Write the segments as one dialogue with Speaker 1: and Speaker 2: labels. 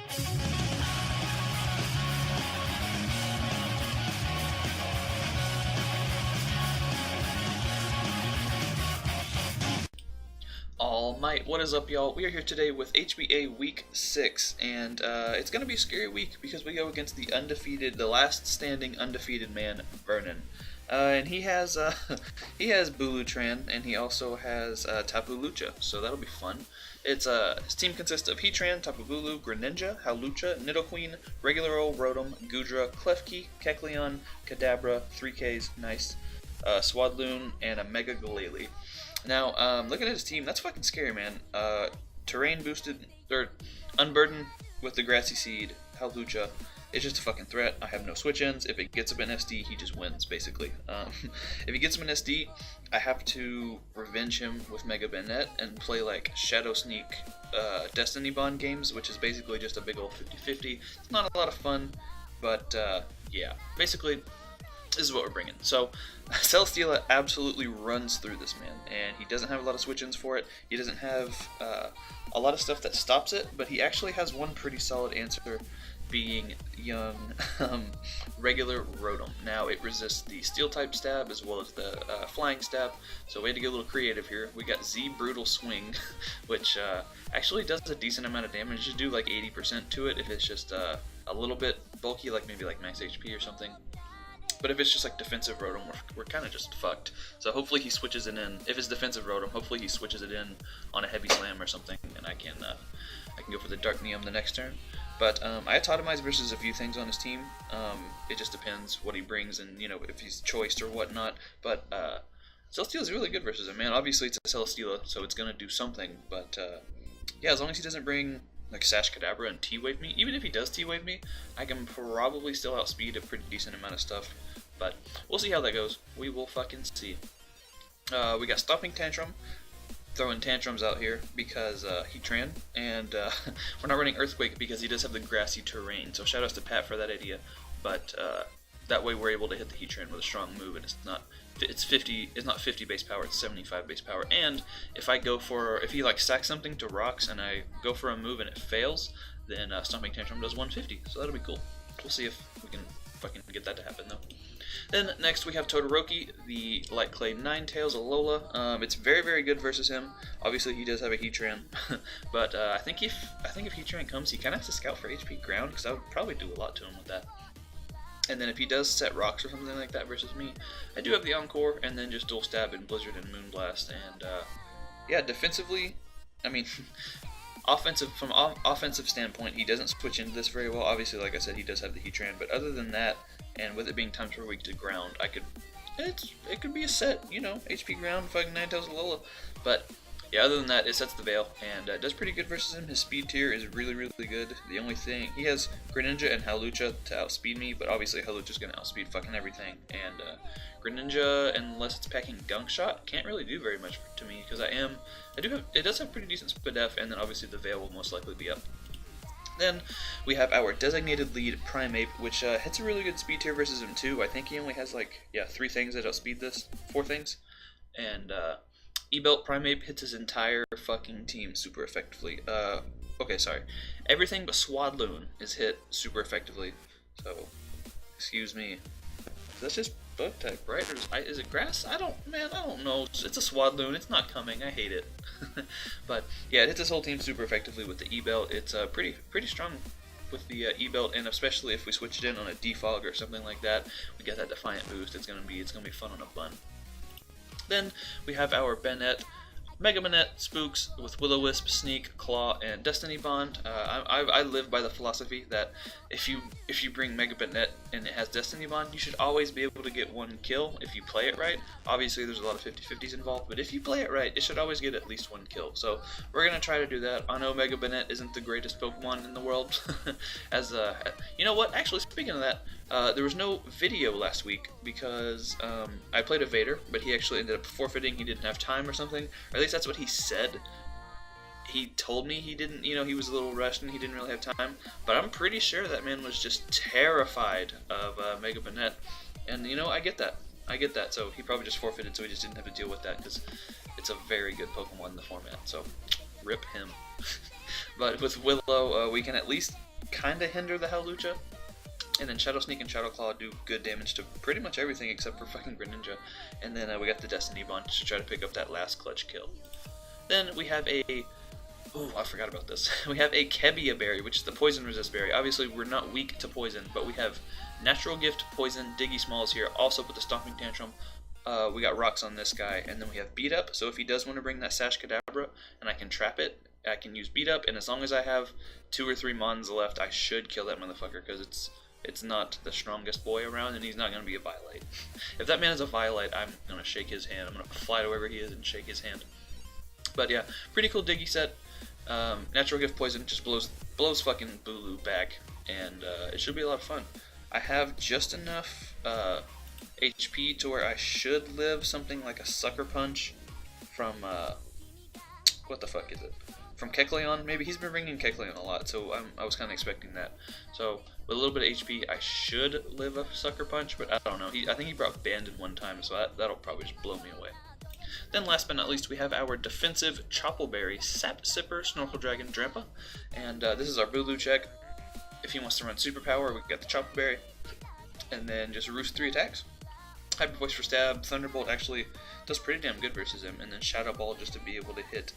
Speaker 1: All might, what is up, y'all? We are here today with HBA Week 6, and it's going to be a scary week because we go against the undefeated, the last standing undefeated man, Vernon. And he has bulu-tran, and he also has tapu-lucha, so that'll be fun. His team consists of Heatran, Tapu Bulu, Greninja, Hawlucha, Nidoqueen, Regular Ol, Rotom, Goodra, Klefki, Kecleon, Kadabra, 3Ks, nice, Swadloon, and a Mega Glalie. Now, looking at his team, that's fucking scary, man. Terrain boosted, or unburdened with the Grassy Seed, Hawlucha. It's just a fucking threat. I have no switch-ins. If it gets him in SD, he just wins, basically. If he gets him in SD, I have to revenge him with Mega Banette and play, like, Shadow Sneak Destiny Bond games, which is basically just a big old 50-50. It's not a lot of fun, but, yeah. Basically, this is what we're bringing. So, Celesteela absolutely runs through this man, and he doesn't have a lot of switch-ins for it. He doesn't have a lot of stuff that stops it, but he actually has one pretty solid answer, being young regular Rotom. Now, it resists the Steel-type stab as well as the Flying stab, so we had to get a little creative here. We got Z Brutal Swing, which actually does a decent amount of damage. You do like 80% to it if it's just a little bit bulky, like maybe like max HP or something. But if it's just like defensive Rotom, we're kind of just fucked. So hopefully he switches it in. If it's defensive Rotom, hopefully he switches it in on a heavy slam or something, and I can go for the Dark Neom the next turn. But I autotomize versus a few things on his team. It just depends what he brings and, you know, if he's choiced or whatnot. But Celesteela is really good versus him, man. Obviously it's a Celesteela, so it's gonna do something. But yeah, as long as he doesn't bring like Sash Kadabra and T-Wave me, even if he does T-Wave me, I can probably still outspeed a pretty decent amount of stuff. But we'll see how that goes. We will fucking see. We got Stomping Tantrum. Throwing tantrums out here because Heatran, and we're not running Earthquake because he does have the grassy terrain. So shout outs to Pat for that idea. But that way we're able to hit the Heatran with a strong move, and it's not 50 base power, it's 75 base power. And if he like stacks something to rocks and I go for a move and it fails, then Stomping Tantrum does 150. So that'll be cool. We'll see if we can fucking get that to happen though. Then next we have Todoroki, the Light Clay Ninetales Alola. It's very, very good versus him. Obviously he does have a Heatran, but I think if Heatran comes, he kind of has to scout for HP ground, because I would probably do a lot to him with that. And then if he does set rocks or something like that versus me, I do have the Encore, and then just dual stab and Blizzard and Moonblast. And yeah, defensively, I mean, from offensive standpoint, he doesn't switch into this very well. Obviously, like I said, he does have the Heatran, but other than that, and with it being times per week to ground, it could be a set, you know, HP ground, fucking Ninetales Alola. But yeah, other than that, it sets the Veil, and it does pretty good versus him. His speed tier is really, really good. The only thing, he has Greninja and Hawlucha to outspeed me, but obviously Hawlucha's going to outspeed fucking everything. And Greninja, unless it's packing Gunk Shot, can't really do very much to me, because it does have pretty decent speed def, and then obviously the Veil will most likely be up. Then we have our designated lead Primeape, which hits a really good speed tier versus him too. I think he only has like, yeah, 3 things that outspeed this, 4 things. And E-Belt Primeape hits his entire fucking team super effectively. Okay, sorry. Everything but Swadloon is hit super effectively. So, excuse me. That's just bug type, right? Or is it grass? I don't know. It's a Swadloon. It's not coming. I hate it. But yeah, it hits this whole team super effectively with the E-Belt. It's pretty strong with the E-Belt, and especially if we switch it in on a Defog or something like that, we get that Defiant boost. It's gonna be fun on a bun. Then we have our Banette, Mega Banette, Spooks with Will-O-Wisp, Sneak, Claw, and Destiny Bond. I live by the philosophy that if you bring Mega Banette and it has Destiny Bond, you should always be able to get 1 kill if you play it right. Obviously, there's a lot of 50-50s involved, but if you play it right, it should always get at least 1 kill. So we're gonna try to do that. I know Mega Banette isn't the greatest Pokemon in the world. You know what? Actually, speaking of that, there was no video last week because I played a Vader, but he actually ended up forfeiting. He didn't have time or something, or at least that's what he said. He told me he didn't, you know, he was a little rushed and he didn't really have time, but I'm pretty sure that man was just terrified of Mega Banette, and you know, I get that, so he probably just forfeited, so he just didn't have to deal with that, because it's a very good Pokemon in the format, so rip him. But with Willow, we can at least kind of hinder the Howlucha. And then Shadow Sneak and Shadow Claw do good damage to pretty much everything except for fucking Greninja. And then we got the Destiny Bond to try to pick up that last clutch kill. Then we have a... oh, I forgot about this. We have a Kebia Berry, which is the Poison Resist Berry. Obviously, we're not weak to Poison, but we have Natural Gift, Poison, Diggy Smalls here. Also with the Stomping Tantrum, we got Rocks on this guy. And then we have Beat Up, so if he does want to bring that Sash Kadabra and I can trap it, I can use Beat Up. And as long as I have 2 or 3 Mons left, I should kill that motherfucker, because it's not the strongest boy around, and he's not going to be a Violite. If that man is a Violite, I'm going to shake his hand. I'm going to fly to wherever he is and shake his hand. But yeah, pretty cool Diggy set. Natural Gift Poison just blows fucking Bulu back, and it should be a lot of fun. I have just enough HP to where I should live something like a Sucker Punch from, what the fuck is it? From Kecleon, maybe. He's been bringing Kecleon a lot, so I was kind of expecting that. So with a little bit of HP, I should live a Sucker Punch, but I don't know. I think he brought Abandon one time, so that'll probably just blow me away. Then last but not least, we have our defensive Choppleberry, Sap Sipper, Snorkel Dragon, Drampa. And this is our Bulu check. If he wants to run Superpower, we got the Choppleberry. And then just Roost 3 attacks. Hyper Voice for Stab. Thunderbolt actually does pretty damn good versus him. And then Shadow Ball just to be able to hit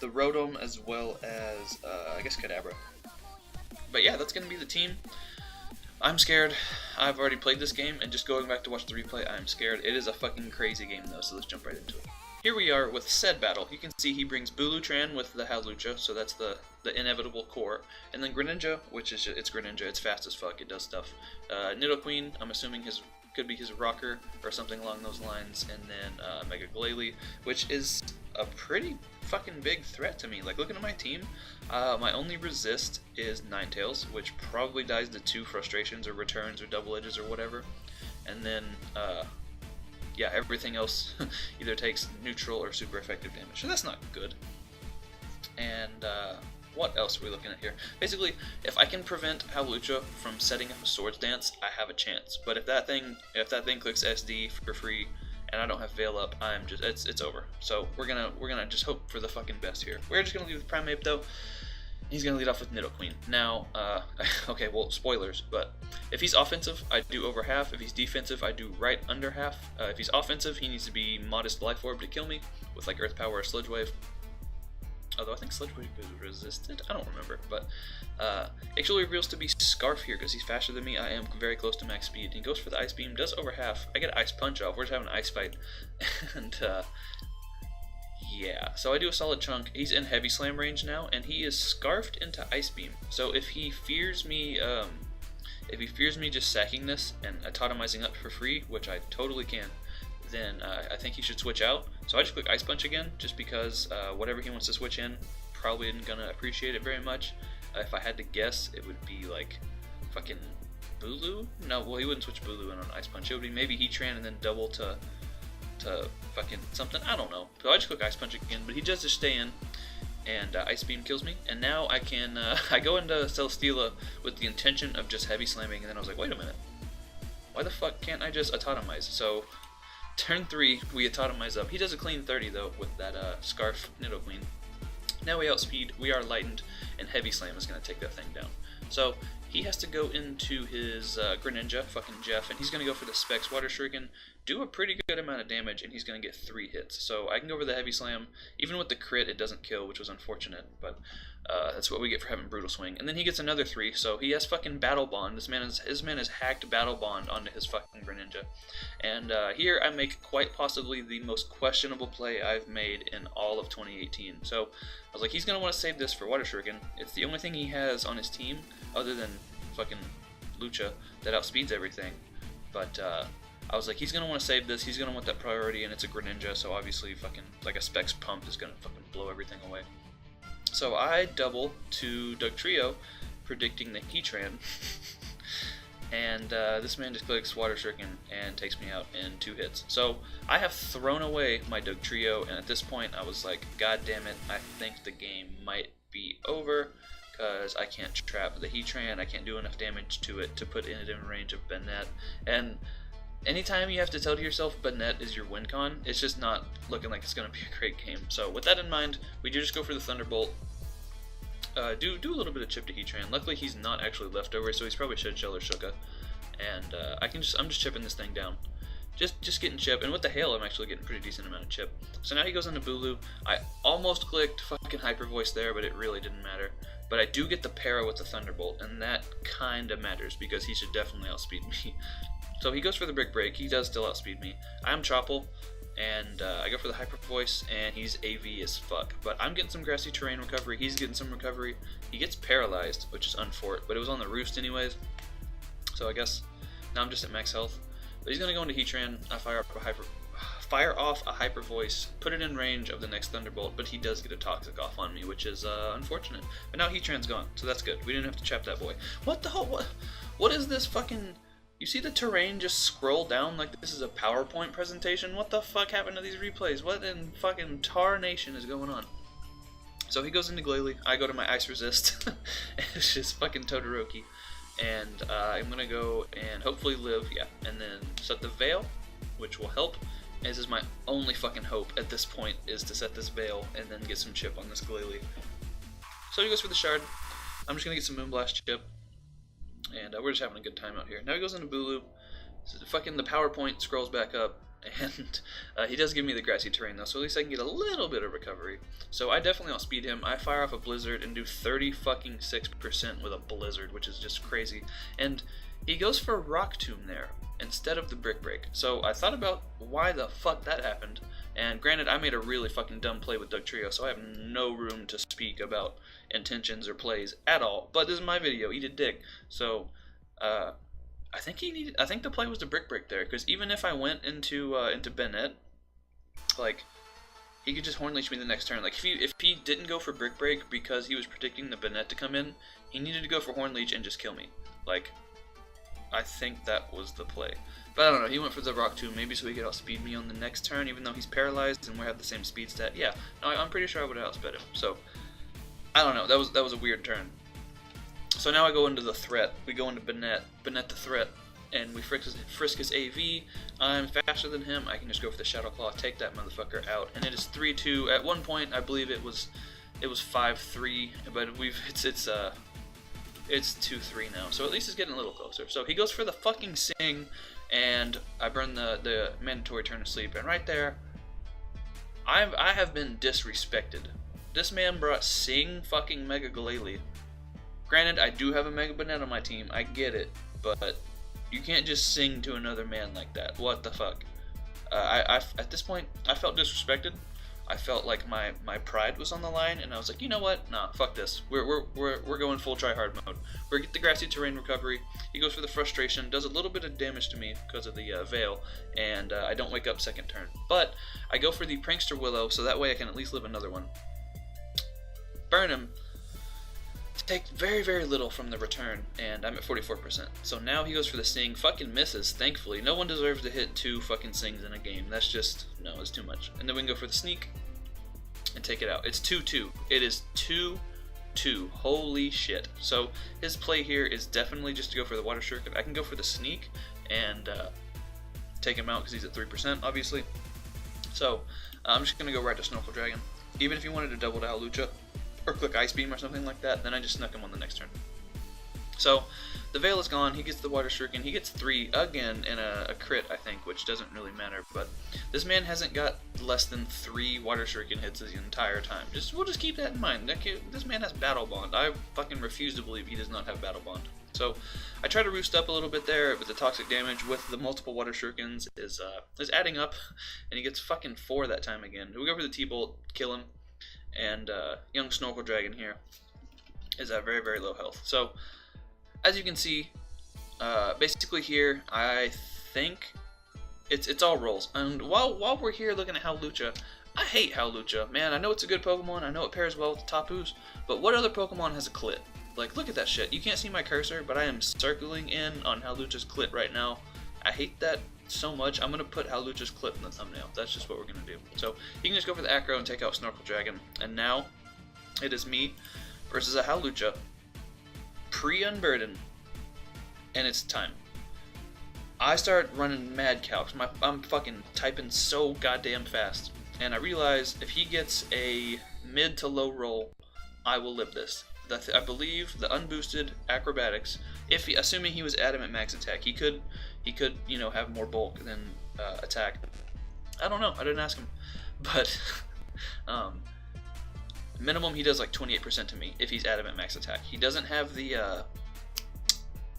Speaker 1: the Rotom as well as, I guess, Kadabra. But yeah, that's going to be the team. I'm scared. I've already played this game, and just going back to watch the replay, I'm scared. It is a fucking crazy game, though, so let's jump right into it. Here we are with said battle. You can see he brings bulu-tran with the Howlucha, so that's the inevitable core. And then Greninja, which is it's Greninja, it's fast as fuck, it does stuff. Nidoqueen, I'm assuming could be his rocker or something along those lines. And then Mega Glalie, which is a pretty fucking big threat to me. Like, looking at my team, my only resist is Ninetales, which probably dies to 2 frustrations or returns or double edges or whatever. And then yeah, everything else either takes neutral or super effective damage, so that's not good. And what else are we looking at here? Basically, if I can prevent Howlucha from setting up a Swords Dance, I have a chance. But if that thing clicks SD for free and I don't have Veil up, I'm just it's over. So we're gonna just hope for the fucking best here. We're just gonna leave with Primeape though. He's gonna lead off with Nidoqueen. Now, okay, well, spoilers, but if he's offensive, I do over half. If he's defensive, I do right under half. If he's offensive, he needs to be Modest Life Orb to kill me with like Earth Power or Sludge Wave. Although I think Sludge Wave is resisted, I don't remember. But actually reveals to be Scarf here because he's faster than me. I am very close to max speed. He goes for the Ice Beam, does over half. I get Ice Punch off. We're just having an ice fight, and yeah, so I do a solid chunk. He's in Heavy Slam range now, and he is scarfed into Ice Beam. So if he fears me, just sacking this and autotomizing up for free, which I totally can, then I think he should switch out. So I just click Ice Punch again, just because whatever he wants to switch in probably isn't gonna appreciate it very much. If I had to guess, it would be like fucking Bulu. No, well, he wouldn't switch Bulu in on Ice Punch. It would be maybe Heatran and then double to fucking something, I don't know. So I just click Ice Punch again, but he does just stay in, and Ice Beam kills me. And now I can, I go into Celesteela with the intention of just Heavy Slamming, and then I was like, wait a minute, why the fuck can't I just Autotomize? So turn 3, we Autotomize up. He does a clean 30 though with that Scarf Nidoqueen. Now we outspeed, we are lightened, and Heavy Slam is going to take that thing down. So he has to go into his Greninja, fucking Jeff, and he's going to go for the Specs Water Shuriken, do a pretty good amount of damage, and he's going to get 3 hits. So I can go for the Heavy Slam. Even with the crit, it doesn't kill, which was unfortunate, but that's what we get for having Brutal Swing. And then he gets another 3, so he has fucking Battle Bond. His man has hacked Battle Bond onto his fucking Greninja. And here I make quite possibly the most questionable play I've made in all of 2018. So I was like, he's going to want to save this for Water Shuriken. It's the only thing he has on his team, other than fucking Lucha, that outspeeds everything. But I was like, he's going to want to save this, he's going to want that priority, and it's a Greninja, so obviously fucking, like a Specs Pump is going to fucking blow everything away. So I double to Dugtrio, predicting the Heatran, and this man just clicks Water Shuriken and takes me out in 2 hits. So I have thrown away my Dugtrio, and at this point I was like, god damn it, I think the game might be over, because I can't trap the Heatran, I can't do enough damage to it to put it in range of Banette, and anytime you have to tell to yourself Banette is your win con, it's just not looking like it's going to be a great game. So with that in mind, we do just go for the Thunderbolt. Do a little bit of chip to Heatran. Luckily he's not actually leftover, so he's probably Shed Shell or Shuka. And I'm just chipping this thing down. Just getting chip, and with the hail I'm actually getting a pretty decent amount of chip. So now he goes into Bulu. I almost clicked fucking Hyper Voice there, but it really didn't matter. But I do get the para with the Thunderbolt, and that kinda matters because he should definitely outspeed me. So he goes for the Brick Break. He does still outspeed me. I'm Chopple, and I go for the Hyper Voice, and he's AV as fuck. But I'm getting some grassy terrain recovery. He's getting some recovery. He gets paralyzed, which is unfort, but it was on the roost anyways. So I guess now I'm just at max health. But he's gonna go into Heatran. I fire off a Hyper Voice, put it in range of the next Thunderbolt, but he does get a Toxic off on me, which is unfortunate. But now Heatran's gone, so that's good. We didn't have to chap that boy. What the hell? What is this fucking? You see the terrain just scroll down like this is a PowerPoint presentation? What the fuck happened to these replays? What in fucking tarnation is going on? So he goes into Glalie. I go to my Ice Resist. It's just fucking Todoroki. And I'm gonna go and hopefully live, yeah, and then set the Veil, which will help. This is my only fucking hope at this point, is to set this Veil and then get some chip on this Glalie. So he goes for the Shard. I'm just gonna get some Moonblast chip, and we're just having a good time out here. Now he goes into Bulu. So fucking the PowerPoint scrolls back up, and he does give me the grassy terrain though, so at least I can get a little bit of recovery. So I definitely outspeed him. I fire off a Blizzard and do 30% with a Blizzard, which is just crazy. And he goes for Rock Tomb there instead of the Brick Break. So I thought about why the fuck that happened. And granted, I made a really fucking dumb play with Dugtrio, so I have no room to speak about intentions or plays at all. But this is my video, eat a dick. So I think the play was the Brick Break there, because even if I went into Banette, like, he could just Horn Leech me the next turn. Like, if he didn't go for Brick Break because he was predicting the Banette to come in, he needed to go for Horn Leech and just kill me. Like, I think that was the play. But I don't know, he went for the Rock Tomb, maybe so he could outspeed me on the next turn, even though he's paralyzed and we have the same speed stat. Yeah, no, I'm pretty sure I would have outsped him. So, I don't know, that was a weird turn. So now I go into the threat. We go into Banette the threat, and we frisk his AV. I'm faster than him. I can just go for the Shadow Claw, take that motherfucker out, and it is 3-2. At one point, I believe it was 5-3, but it's 2-3 now. So at least it's getting a little closer. So he goes for the fucking Sing, and I burn the mandatory Turn to Sleep, and right there, I have been disrespected. This man brought Sing fucking Mega Glalie. Granted, I do have a Mega Banette on my team, I get it, but you can't just sing to another man like that. What the fuck? At this point, I felt disrespected. I felt like my pride was on the line, and I was like, you know what? Nah, fuck this. We're going full try hard mode. We're get the grassy terrain recovery. He goes for the frustration, does a little bit of damage to me because of the Veil, and I don't wake up second turn. But I go for the Prankster Willow, so that way I can at least live another one. Burn him. Take very, very little from the return, and I'm at 44%. So now he goes for the Sing, fucking misses, thankfully. No one deserves to hit 2 fucking Sings in a game. That's just, no, it's too much. And then we can go for the Sneak and take it out. It's 2-2. It is 2-2. Holy shit. So his play here is definitely just to go for the Water Shuriken. I can go for the Sneak and take him out because he's at 3%, obviously. So I'm just going to go right to Snorkel Dragon. Even if he wanted to double to Bulu-lucha, or click Ice Beam or something like that, then I just snuck him on the next turn. So, the Veil is gone, he gets the Water Shuriken, he gets 3 again in a crit, I think, which doesn't really matter, but this man hasn't got less than 3 Water Shuriken hits the entire time. We'll just keep that in mind. This man has Battle Bond. I fucking refuse to believe he does not have Battle Bond. So, I try to roost up a little bit there, but the toxic damage with the multiple Water Shurikens is adding up, and he gets fucking 4 that time again. We go for the T-Bolt, kill him. And young Snorkel Dragon here is at very, very low health. So, as you can see, basically here, I think it's all rolls. And while we're here looking at Bulu-lucha, I hate Bulu-lucha. Man, I know it's a good Pokemon, I know it pairs well with the Tapus, but what other Pokemon has a clit? Like, look at that shit. You can't see my cursor, but I am circling in on Bulu-lucha's clit right now. I hate that so much. I'm going to put Bulu-lucha's clip in the thumbnail. That's just what we're going to do. So you can just go for the Acro and take out Snorkel Dragon. And now it is me versus a Bulu-lucha pre-unburden. And it's time. I start running mad calcs. I'm fucking typing so goddamn fast. And I realize if he gets a mid to low roll, I will live this. I believe the unboosted acrobatics, assuming he was adamant max attack, he could have more bulk than attack. I don't know. I didn't ask him, but minimum he does like 28% to me if he's adamant max attack. He doesn't have the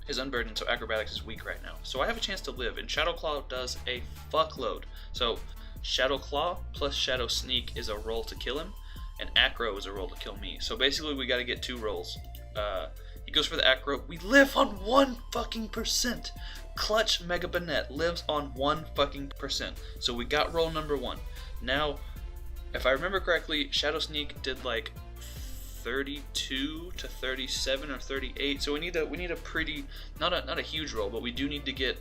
Speaker 1: his unburdened, so acrobatics is weak right now. So I have a chance to live, and Shadow Claw does a fuckload. So Shadow Claw plus Shadow Sneak is a roll to kill him, and Acro is a roll to kill me. So basically we got to get 2 rolls. He goes for the Acro. We live on 1 fucking %. Clutch Mega Banette lives on 1 fucking %. So we got roll number 1. Now, if I remember correctly, Shadow Sneak did like 32 to 37 or 38. So we need a pretty, not a huge roll, but we do need to get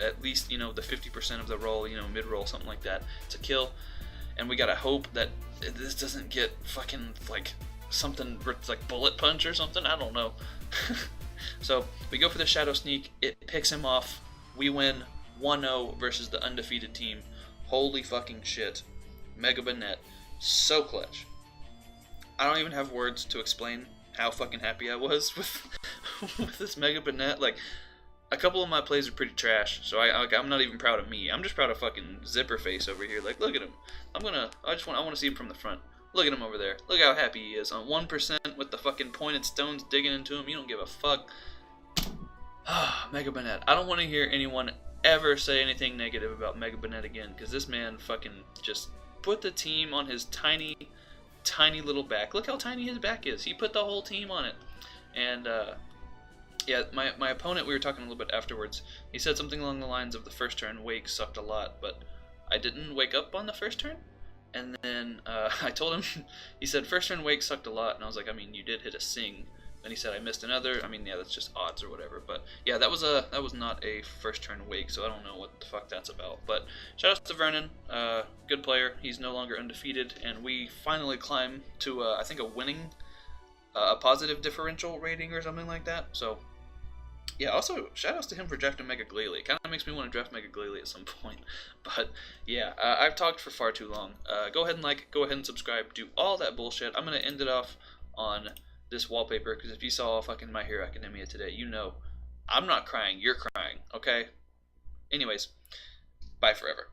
Speaker 1: at least, the 50% of the roll, mid roll, something like that, to kill. And we gotta hope that this doesn't get fucking like something like bullet punch or something. I don't know. So we go for the Shadow Sneak. It picks him off. We win 1-0 versus the undefeated team. Holy fucking shit. Mega Banette. So clutch. I don't even have words to explain how fucking happy I was with this Mega Banette. Like, a couple of my plays are pretty trash, so I'm not even proud of me. I'm just proud of fucking Zipper Face over here. Like, look at him. I want to see him from the front. Look at him over there. Look how happy he is. On 1% with the fucking pointed stones digging into him. You don't give a fuck. Mega Banette. I don't want to hear anyone ever say anything negative about Mega Banette again, because this man fucking just put the team on his tiny little back. Look how tiny his back is. He put the whole team on it. And, yeah, my opponent, we were talking a little bit afterwards, he said something along the lines of the first turn wake sucked a lot, but I didn't wake up on the first turn. And then I told him, he said first turn wake sucked a lot, and I was like, I mean, you did hit a sing. And he said I missed another. I mean, yeah, that's just odds or whatever. But yeah, that was not a first turn wake, so I don't know what the fuck that's about. But shout out to Vernon, good player. He's no longer undefeated, and we finally climb to I think a positive differential rating or something like that. So yeah, also shout outs to him for drafting Mega Glalie. It kind of makes me want to draft Mega Glalie at some point. But yeah, I've talked for far too long. Go ahead and like, go ahead and subscribe, do all that bullshit. I'm gonna end it off on this wallpaper, because if you saw fucking My Hero Academia today, you know I'm not crying, you're crying, okay? Anyways, bye forever.